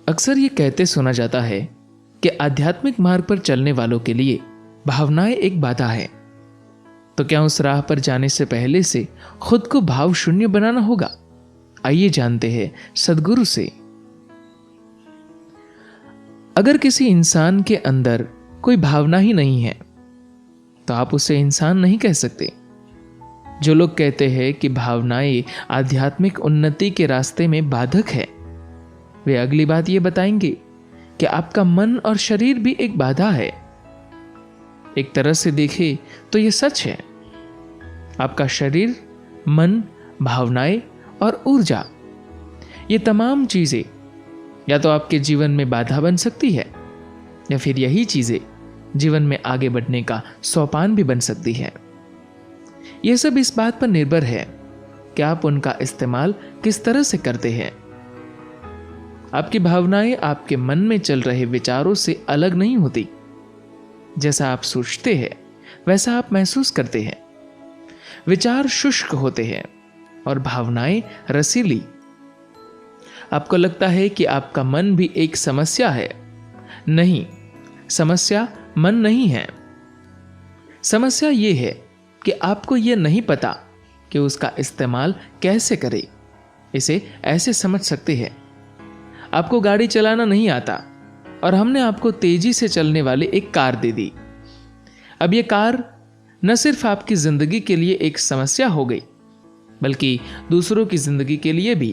अक्सर ये कहते सुना जाता है कि आध्यात्मिक मार्ग पर चलने वालों के लिए भावनाएं एक बाधा है। तो क्या उस राह पर जाने से पहले से खुद को भाव शून्य बनाना होगा? आइए जानते हैं सद्गुरु से। अगर किसी इंसान के अंदर कोई भावना ही नहीं है तो आप उसे इंसान नहीं कह सकते। जो लोग कहते हैं कि भावनाएं आध्यात्मिक उन्नति के रास्ते में बाधक है, वे अगली बात ये बताएंगे कि आपका मन और शरीर भी एक बाधा है। एक तरह से देखें तो यह सच है। आपका शरीर, मन, भावनाएं और ऊर्जा, ये तमाम चीजें या तो आपके जीवन में बाधा बन सकती है या फिर यही चीजें जीवन में आगे बढ़ने का सोपान भी बन सकती है। यह सब इस बात पर निर्भर है कि आप उनका इस्तेमाल किस तरह से करते हैं। आपकी भावनाएं आपके मन में चल रहे विचारों से अलग नहीं होती। जैसा आप सोचते हैं वैसा आप महसूस करते हैं। विचार शुष्क होते हैं और भावनाएं रसीली। आपको लगता है कि आपका मन भी एक समस्या है। नहीं, समस्या मन नहीं है। समस्या यह है कि आपको यह नहीं पता कि उसका इस्तेमाल कैसे करें। इसे ऐसे समझ सकते हैं, आपको गाड़ी चलाना नहीं आता और हमने आपको तेजी से चलने वाली एक कार दे दी। अब यह कार न सिर्फ आपकी जिंदगी के लिए एक समस्या हो गई, बल्कि दूसरों की जिंदगी के लिए भी,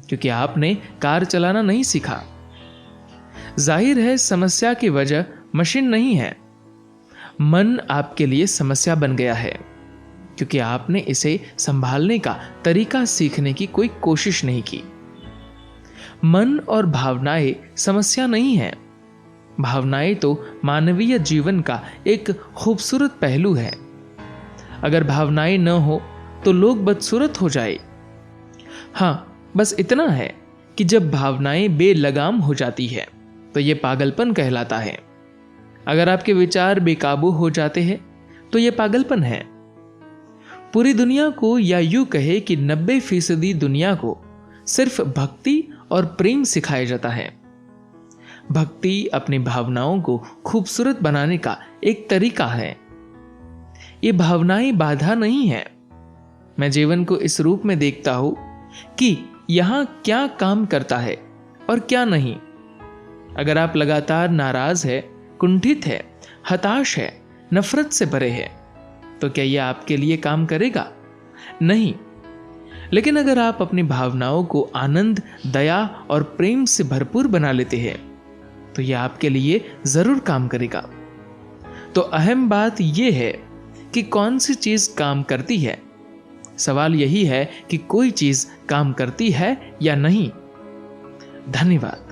क्योंकि आपने कार चलाना नहीं सीखा। जाहिर है समस्या की वजह मशीन नहीं है, मन आपके लिए समस्या बन गया है, क्योंकि आपने इसे संभालने का तरीका सीखने की कोई कोशिश नहीं की। मन और भावनाएं समस्या नहीं है। भावनाएं तो मानवीय जीवन का एक खूबसूरत पहलू है। अगर भावनाएं न हो तो लोग बदसूरत हो जाए। हाँ, बस इतना है कि जब भावनाएं बेलगाम हो जाती है तो यह पागलपन कहलाता है। अगर आपके विचार बेकाबू हो जाते हैं तो यह पागलपन है। पूरी दुनिया को, या यूं कहे कि 90% दुनिया को सिर्फ भक्ति और प्रेम सिखाया जाता है। भक्ति अपनी भावनाओं को खूबसूरत बनाने का एक तरीका है। ये भावनाएं बाधा नहीं है। मैं जीवन को इस रूप में देखता हूं कि यहां क्या काम करता है और क्या नहीं। अगर आप लगातार नाराज है, कुंठित है, हताश है, नफरत से भरे हैं, तो क्या यह आपके लिए काम करेगा? नहीं। लेकिन अगर आप अपनी भावनाओं को आनंद, दया और प्रेम से भरपूर बना लेते हैं तो यह आपके लिए जरूर काम करेगा। तो अहम बात यह है कि कौन सी चीज काम करती है। सवाल यही है कि कोई चीज काम करती है या नहीं। धन्यवाद।